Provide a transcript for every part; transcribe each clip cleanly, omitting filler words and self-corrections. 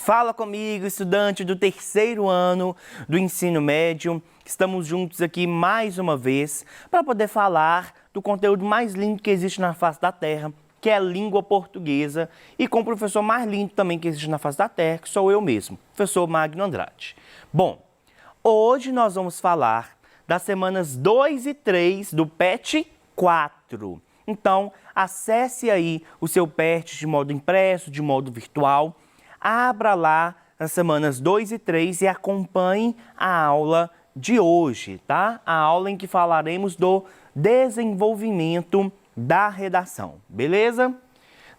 Fala comigo, estudante do terceiro ano do ensino médio. Estamos juntos aqui mais uma vez para poder falar do conteúdo mais lindo que existe na face da Terra, que é a língua portuguesa, e com o professor mais lindo também que existe na face da Terra, que sou eu mesmo, professor Magno Andrade. Bom, hoje nós vamos falar das semanas 2 e 3 do PET 4. Então, acesse aí o seu PET de modo impresso, de modo virtual. Abra lá nas semanas 2 e 3 e acompanhe a aula de hoje, tá? A aula em que falaremos do desenvolvimento da redação, beleza?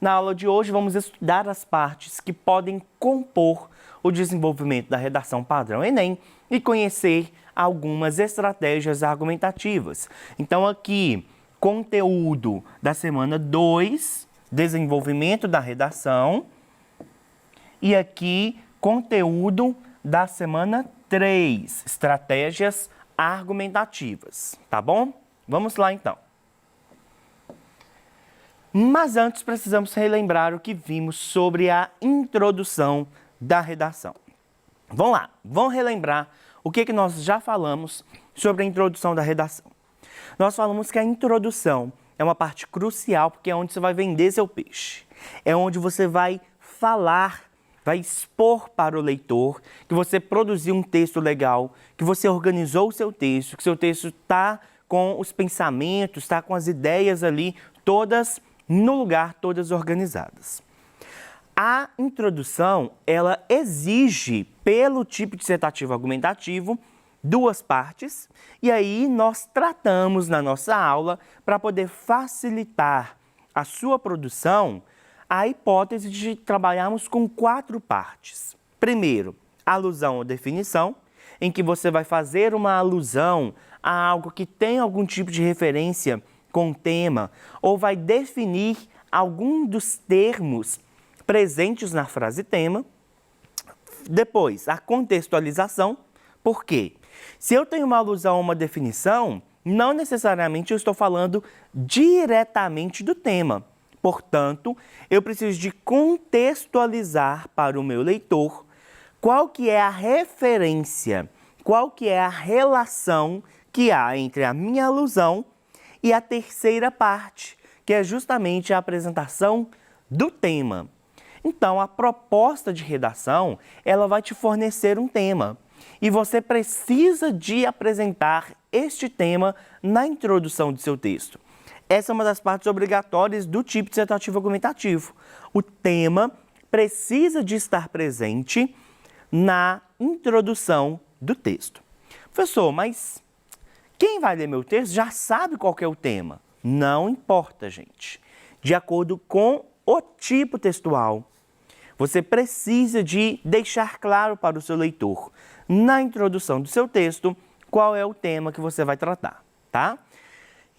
Na aula de hoje vamos estudar as partes que podem compor o desenvolvimento da redação padrão Enem e conhecer algumas estratégias argumentativas. Então aqui, conteúdo da semana 2, desenvolvimento da redação. E aqui, conteúdo da semana 3, estratégias argumentativas, tá bom? Vamos lá então. Mas antes precisamos relembrar o que vimos sobre a introdução da redação. Vamos lá, vamos relembrar o que nós já falamos sobre a introdução da redação. Nós falamos que a introdução é uma parte crucial porque é onde você vai vender seu peixe. É onde você vai falar, vai expor para o leitor que você produziu um texto legal, que você organizou o seu texto, que seu texto está com os pensamentos, está com as ideias ali, todas no lugar, todas organizadas. A introdução, ela exige, pelo tipo dissertativo argumentativo, duas partes, e aí nós tratamos na nossa aula, para poder facilitar a sua produção, a hipótese de trabalharmos com 4 partes. Primeiro, alusão ou definição, em que você vai fazer uma alusão a algo que tem algum tipo de referência com o tema, ou vai definir algum dos termos presentes na frase tema. Depois, a contextualização. Por quê? Se eu tenho uma alusão a uma definição, não necessariamente eu estou falando diretamente do tema. Portanto, eu preciso de contextualizar para o meu leitor qual que é a referência, qual que é a relação que há entre a minha alusão e a terceira parte, que é justamente a apresentação do tema. Então, a proposta de redação, ela vai te fornecer um tema. E você precisa de apresentar este tema na introdução do seu texto. Essa é uma das partes obrigatórias do tipo dissertativo argumentativo. O tema precisa de estar presente na introdução do texto. Professor, mas quem vai ler meu texto já sabe qual que é o tema. Não importa, gente. De acordo com o tipo textual, você precisa de deixar claro para o seu leitor, na introdução do seu texto, qual é o tema que você vai tratar, tá?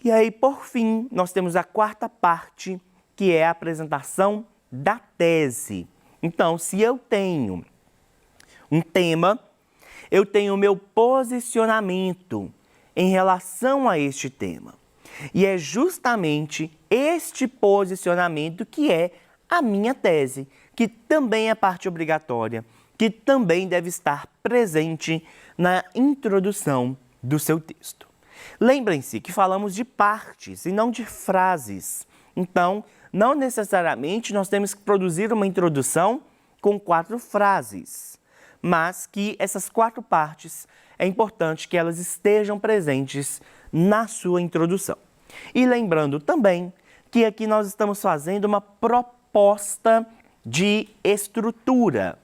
E aí, por fim, nós temos a quarta parte, que é a apresentação da tese. Então, se eu tenho um tema, eu tenho o meu posicionamento em relação a este tema. E é justamente este posicionamento que é a minha tese, que também é parte obrigatória, que também deve estar presente na introdução do seu texto. Lembrem-se que falamos de partes e não de frases. Então, não necessariamente nós temos que produzir uma introdução com 4 frases, mas que essas 4 partes é importante que elas estejam presentes na sua introdução. E lembrando também que aqui nós estamos fazendo uma proposta de estrutura.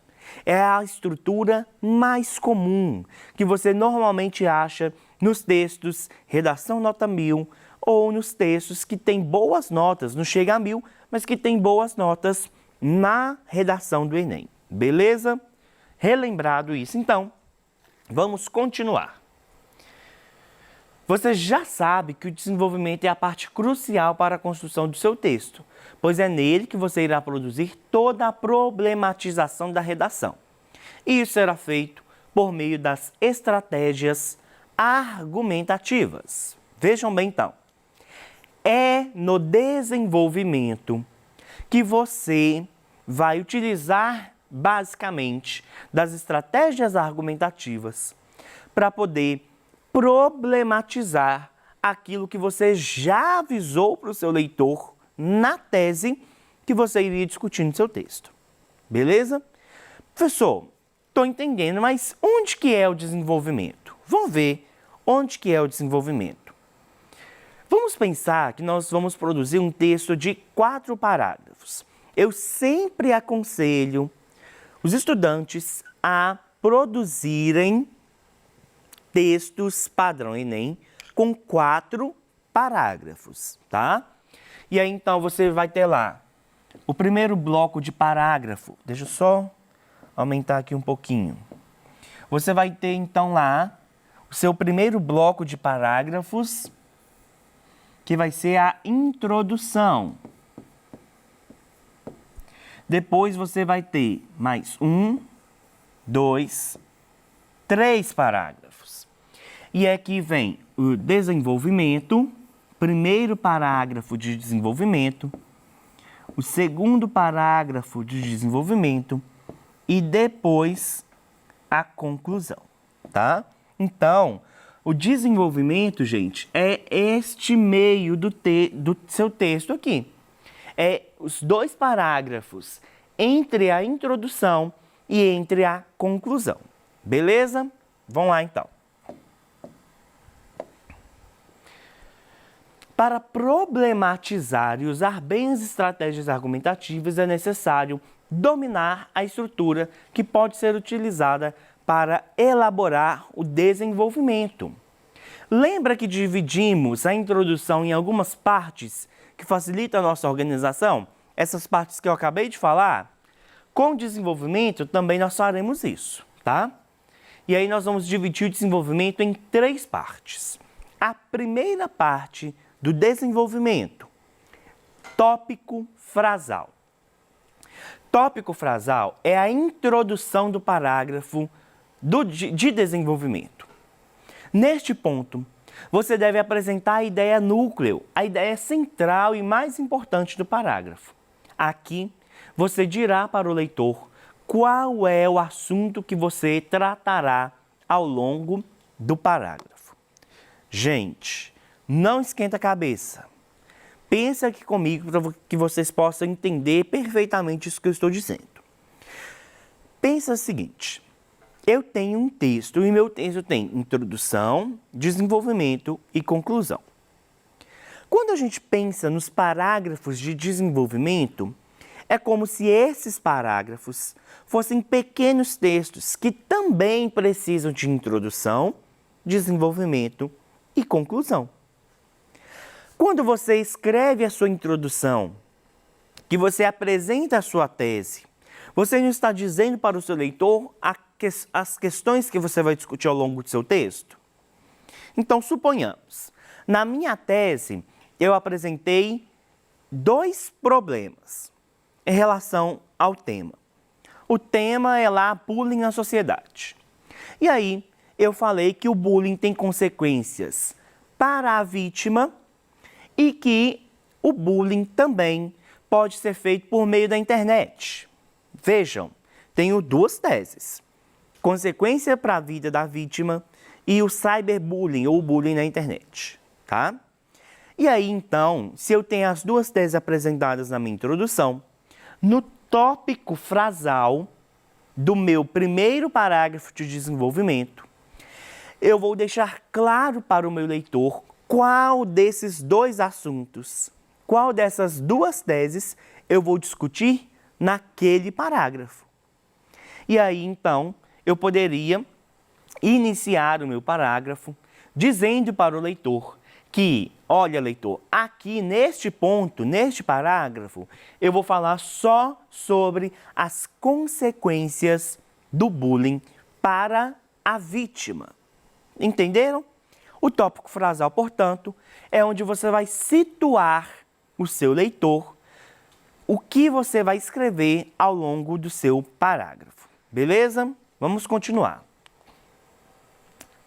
É a estrutura mais comum que você normalmente acha nos textos redação nota 1000 ou nos textos que têm boas notas, não chega a 1000, mas que tem boas notas na redação do Enem. Beleza? Relembrado isso, então, vamos continuar. Você já sabe que o desenvolvimento é a parte crucial para a construção do seu texto, pois é nele que você irá produzir toda a problematização da redação. E isso será feito por meio das estratégias argumentativas. Vejam bem então, é no desenvolvimento que você vai utilizar basicamente, das estratégias argumentativas para poder problematizar aquilo que você já avisou para o seu leitor na tese que você iria discutir no seu texto. Beleza? Professor, estou entendendo, mas onde que é o desenvolvimento? Vamos ver onde que é o desenvolvimento. Vamos pensar que nós vamos produzir um texto de 4 parágrafos. Eu sempre aconselho os estudantes a produzirem textos padrão Enem com 4 parágrafos, tá? E aí, então, você vai ter lá o primeiro bloco de parágrafo. Deixa eu só aumentar aqui um pouquinho. Você vai ter, então, lá o seu primeiro bloco de parágrafos, que vai ser a introdução. Depois você vai ter mais 1, 2, 3 parágrafos. E aqui vem o desenvolvimento, primeiro parágrafo de desenvolvimento, o segundo parágrafo de desenvolvimento e depois a conclusão, tá? Então, o desenvolvimento, gente, é este meio do seu texto aqui. É os 2 parágrafos entre a introdução e entre a conclusão. Beleza? Vamos lá, então. Para problematizar e usar bem as estratégias argumentativas, é necessário dominar a estrutura que pode ser utilizada para elaborar o desenvolvimento. Lembra que dividimos a introdução em algumas partes que facilitam a nossa organização? Essas partes que eu acabei de falar? Com o desenvolvimento, também nós faremos isso, tá? E aí nós vamos dividir o desenvolvimento em 3 partes. A primeira parte do desenvolvimento, tópico frasal. Tópico frasal é a introdução do parágrafo de desenvolvimento. Neste ponto, você deve apresentar a ideia núcleo, a ideia central e mais importante do parágrafo. Aqui, você dirá para o leitor qual é o assunto que você tratará ao longo do parágrafo. Gente, não esquenta a cabeça. Pensa aqui comigo para que vocês possam entender perfeitamente isso que eu estou dizendo. Pensa o seguinte, eu tenho um texto e meu texto tem introdução, desenvolvimento e conclusão. Quando a gente pensa nos parágrafos de desenvolvimento, é como se esses parágrafos fossem pequenos textos que também precisam de introdução, desenvolvimento e conclusão. Quando você escreve a sua introdução, que você apresenta a sua tese, você não está dizendo para o seu leitor as questões que você vai discutir ao longo do seu texto? Então, suponhamos, na minha tese, eu apresentei 2 problemas em relação ao tema. O tema é lá bullying na sociedade. E aí, eu falei que o bullying tem consequências para a vítima e que o bullying também pode ser feito por meio da internet. Vejam, tenho 2 teses. Consequência para a vida da vítima e o cyberbullying ou bullying na internet, tá? E aí, então, se eu tenho as 2 teses apresentadas na minha introdução, no tópico frasal do meu primeiro parágrafo de desenvolvimento, eu vou deixar claro para o meu leitor qual desses 2 assuntos, qual dessas 2 teses eu vou discutir naquele parágrafo. E aí, então, eu poderia iniciar o meu parágrafo dizendo para o leitor que, olha, leitor, aqui neste ponto, neste parágrafo, eu vou falar só sobre as consequências do bullying para a vítima. Entenderam? O tópico frasal, portanto, é onde você vai situar o seu leitor, o que você vai escrever ao longo do seu parágrafo. Beleza? Vamos continuar.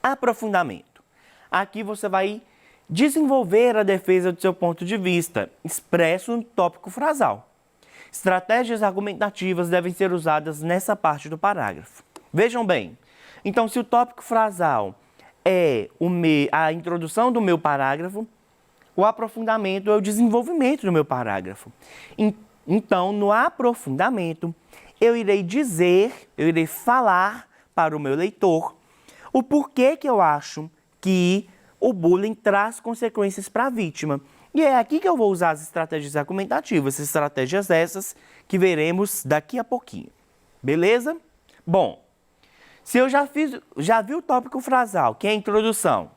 Aprofundamento. Aqui você vai desenvolver a defesa do seu ponto de vista, expresso no tópico frasal. Estratégias argumentativas devem ser usadas nessa parte do parágrafo. Vejam bem, então se o tópico frasal é a introdução do meu parágrafo, o aprofundamento é o desenvolvimento do meu parágrafo. Então, no aprofundamento, eu irei falar para o meu leitor o porquê que eu acho que o bullying traz consequências para a vítima. E é aqui que eu vou usar as estratégias argumentativas, estratégias essas que veremos daqui a pouquinho. Beleza? Bom, se eu já vi o tópico frasal, que é a introdução,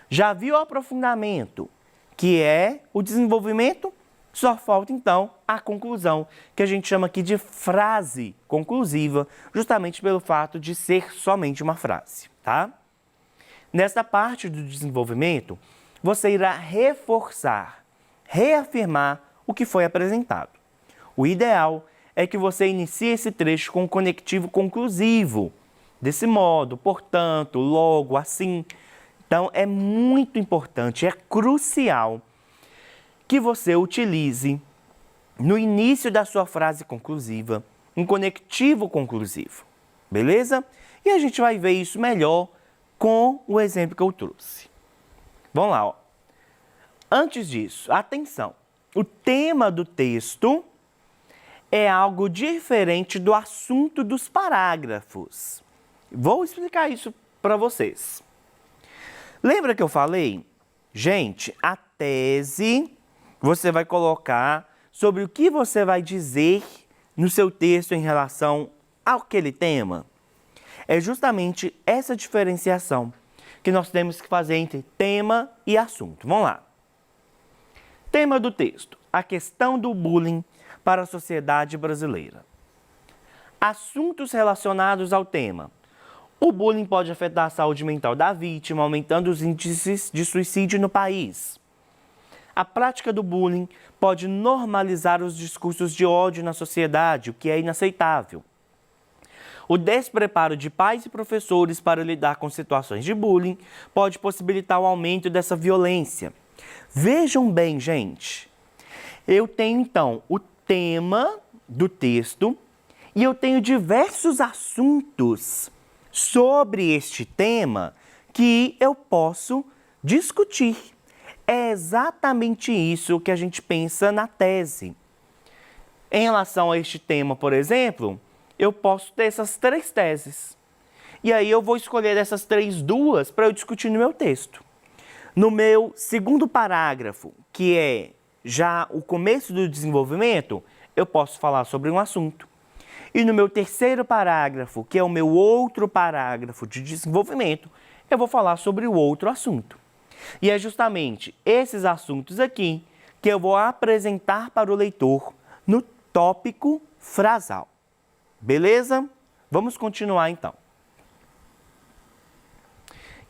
já vi o aprofundamento, que é o desenvolvimento, só falta então a conclusão, que a gente chama aqui de frase conclusiva, justamente pelo fato de ser somente uma frase, tá? Nesta parte do desenvolvimento, você irá reforçar, reafirmar o que foi apresentado. O ideal é que você inicie esse trecho com um conectivo conclusivo. Desse modo, portanto, logo, assim. Então, é muito importante, é crucial que você utilize no início da sua frase conclusiva um conectivo conclusivo, beleza? E a gente vai ver isso melhor com o exemplo que eu trouxe. Vamos lá, ó. Antes disso, atenção, o tema do texto é algo diferente do assunto dos parágrafos. Vou explicar isso para vocês. Lembra que eu falei? Gente, a tese você vai colocar sobre o que você vai dizer no seu texto em relação àquele tema. É justamente essa diferenciação que nós temos que fazer entre tema e assunto. Vamos lá. Tema do texto: a questão do bullying para a sociedade brasileira. Assuntos relacionados ao tema: o bullying pode afetar a saúde mental da vítima, aumentando os índices de suicídio no país. A prática do bullying pode normalizar os discursos de ódio na sociedade, o que é inaceitável. O despreparo de pais e professores para lidar com situações de bullying pode possibilitar o aumento dessa violência. Vejam bem, gente. Eu tenho, então, o tema do texto e eu tenho diversos assuntos sobre este tema que eu posso discutir. É exatamente isso que a gente pensa na tese. Em relação a este tema, por exemplo, eu posso ter essas 3 teses. E aí eu vou escolher dessas 3 duas para eu discutir no meu texto. No meu segundo parágrafo, que é já o começo do desenvolvimento, eu posso falar sobre um assunto. E no meu terceiro parágrafo, que é o meu outro parágrafo de desenvolvimento, eu vou falar sobre o outro assunto. E é justamente esses assuntos aqui que eu vou apresentar para o leitor no tópico frasal. Beleza? Vamos continuar então.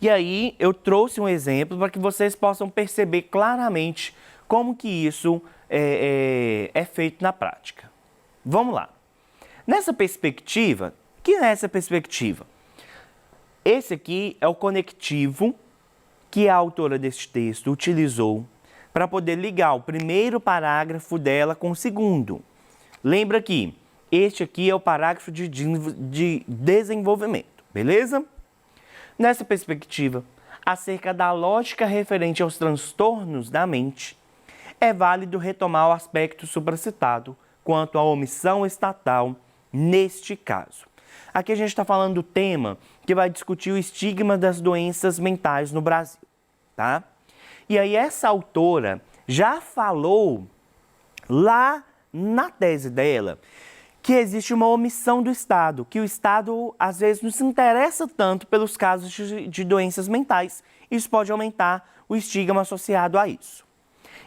E aí eu trouxe um exemplo para que vocês possam perceber claramente como que isso é feito na prática. Vamos lá. Nessa perspectiva, esse aqui é o conectivo que a autora deste texto utilizou para poder ligar o primeiro parágrafo dela com o segundo. Lembra que este aqui é o parágrafo de desenvolvimento, beleza? Nessa perspectiva, acerca da lógica referente aos transtornos da mente, é válido retomar o aspecto supracitado quanto à omissão estatal neste caso. Aqui a gente está falando do tema que vai discutir o estigma das doenças mentais no Brasil, tá? E aí essa autora já falou lá na tese dela que existe uma omissão do Estado, que o Estado às vezes não se interessa tanto pelos casos de doenças mentais. Isso pode aumentar o estigma associado a isso.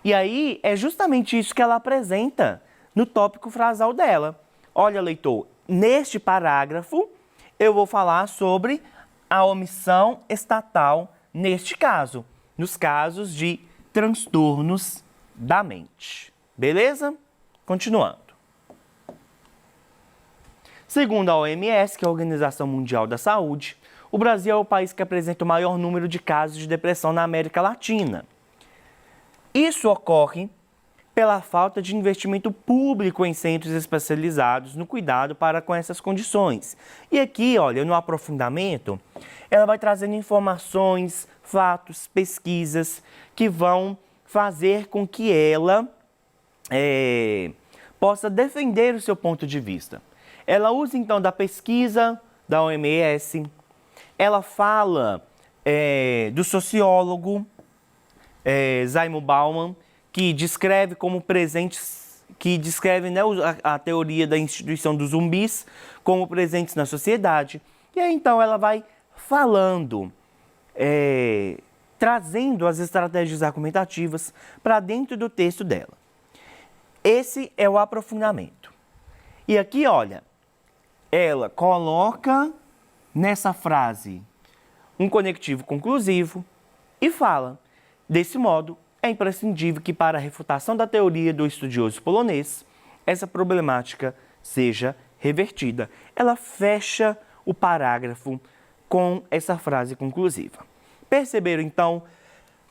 E aí é justamente isso que ela apresenta no tópico frasal dela. Olha, leitor, neste parágrafo eu vou falar sobre a omissão estatal neste caso, nos casos de transtornos da mente. Beleza? Continuando. Segundo a OMS, que é a Organização Mundial da Saúde, o Brasil é o país que apresenta o maior número de casos de depressão na América Latina. Isso ocorre pela falta de investimento público em centros especializados no cuidado para com essas condições. E aqui, olha, no aprofundamento, ela vai trazendo informações, fatos, pesquisas que vão fazer com que ela possa defender o seu ponto de vista. Ela usa, então, da pesquisa da OMS, ela fala do sociólogo Zygmunt Bauman, que descreve como presentes, que descreve, né, a teoria da instituição dos zumbis como presentes na sociedade. E aí, então, ela vai falando, trazendo as estratégias argumentativas para dentro do texto dela. Esse é o aprofundamento. E aqui, olha, ela coloca nessa frase um conectivo conclusivo e fala: desse modo, é imprescindível que para a refutação da teoria do estudioso polonês, essa problemática seja revertida. Ela fecha o parágrafo com essa frase conclusiva. Perceberam, então,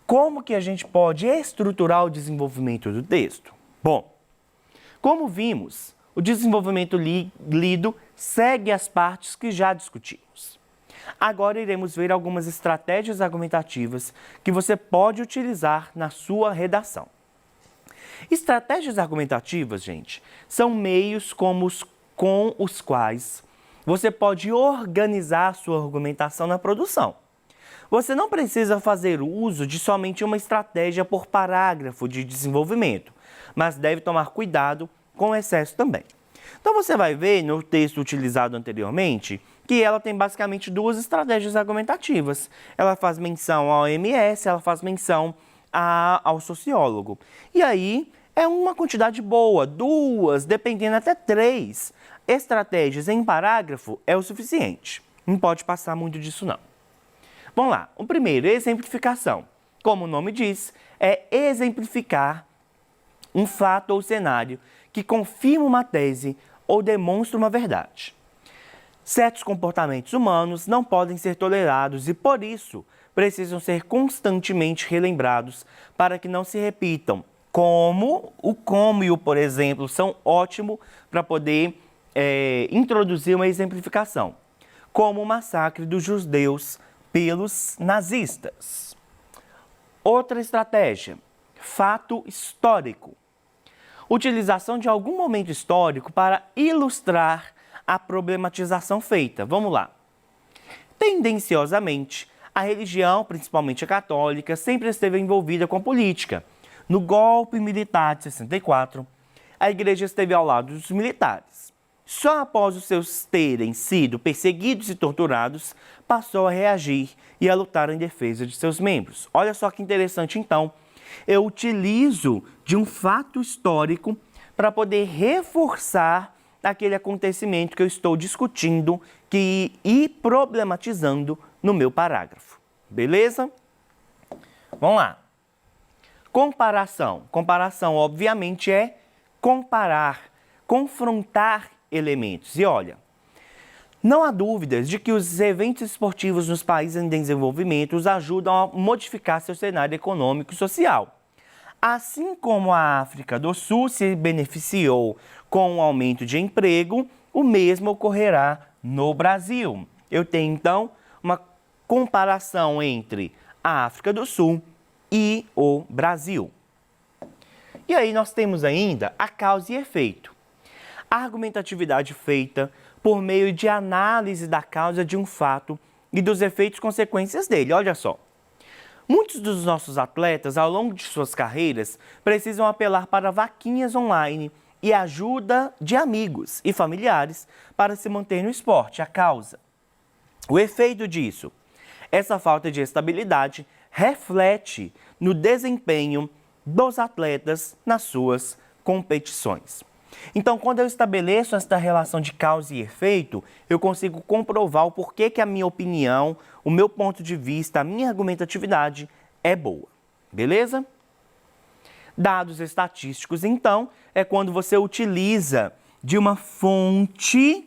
como que a gente pode estruturar o desenvolvimento do texto? Bom, como vimos, o desenvolvimento lido segue as partes que já discutimos. Agora iremos ver algumas estratégias argumentativas que você pode utilizar na sua redação. Estratégias argumentativas, gente, são meios com os quais você pode organizar a sua argumentação na produção. Você não precisa fazer uso de somente uma estratégia por parágrafo de desenvolvimento, mas deve tomar cuidado com o excesso também. Então você vai ver no texto utilizado anteriormente que ela tem basicamente duas estratégias argumentativas. Ela faz menção ao OMS, ela faz menção ao sociólogo. E aí é uma quantidade boa, duas, dependendo até três estratégias em parágrafo é o suficiente. Não pode passar muito disso não. Vamos lá, o primeiro, exemplificação. Como o nome diz, é exemplificar um fato ou cenário que confirma uma tese ou demonstra uma verdade. Certos comportamentos humanos não podem ser tolerados e, por isso, precisam ser constantemente relembrados para que não se repitam. O como e o por exemplo são ótimos para poder introduzir uma exemplificação, como o massacre dos judeus pelos nazistas. Outra estratégia, fato histórico. Utilização de algum momento histórico para ilustrar a problematização feita. Vamos lá. Tendenciosamente, a religião, principalmente a católica, sempre esteve envolvida com a política. No golpe militar de 64, a igreja esteve ao lado dos militares. Só após os seus terem sido perseguidos e torturados, passou a reagir e a lutar em defesa de seus membros. Olha só que interessante, então. Eu utilizo de um fato histórico para poder reforçar aquele acontecimento que eu estou discutindo e problematizando no meu parágrafo. Beleza? Vamos lá. Comparação. Comparação, obviamente, é comparar, confrontar elementos. E olha, não há dúvidas de que os eventos esportivos nos países em desenvolvimento os ajudam a modificar seu cenário econômico e social. Assim como a África do Sul se beneficiou com o aumento de emprego, o mesmo ocorrerá no Brasil. Eu tenho, então, uma comparação entre a África do Sul e o Brasil. E aí nós temos ainda a causa e efeito. A argumentatividade feita por meio de análise da causa de um fato e dos efeitos e consequências dele. Olha só. Muitos dos nossos atletas, ao longo de suas carreiras, precisam apelar para vaquinhas online e ajuda de amigos e familiares para se manter no esporte, a causa. O efeito disso, essa falta de estabilidade reflete no desempenho dos atletas nas suas competições. Então, quando eu estabeleço esta relação de causa e efeito, eu consigo comprovar o porquê que a minha opinião, o meu ponto de vista, a minha argumentatividade é boa. Beleza? Dados estatísticos, então, é quando você utiliza de uma fonte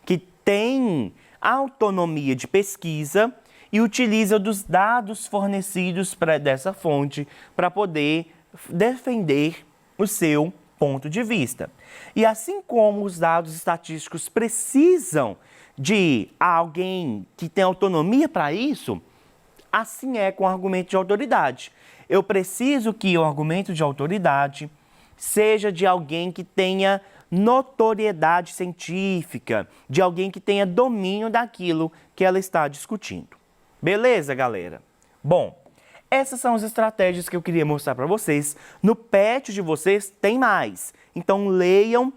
que tem autonomia de pesquisa e utiliza dos dados fornecidos dessa fonte para poder defender o seu ponto de vista. E assim como os dados estatísticos precisam de alguém que tem autonomia para isso, assim é com o argumento de autoridade. Eu preciso que o argumento de autoridade seja de alguém que tenha notoriedade científica, de alguém que tenha domínio daquilo que ela está discutindo. Beleza, galera? Bom, essas são as estratégias que eu queria mostrar para vocês. No PET de vocês tem mais. Então leiam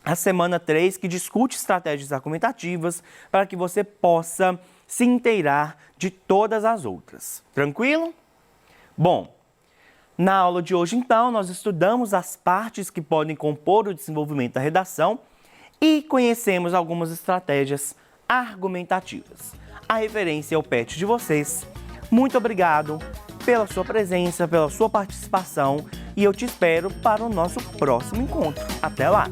a semana 3, que discute estratégias argumentativas, para que você possa se inteirar de todas as outras. Tranquilo? Bom, na aula de hoje, então, nós estudamos as partes que podem compor o desenvolvimento da redação e conhecemos algumas estratégias argumentativas. A referência é o PET de vocês. Muito obrigado pela sua presença, pela sua participação e eu te espero para o nosso próximo encontro. Até lá!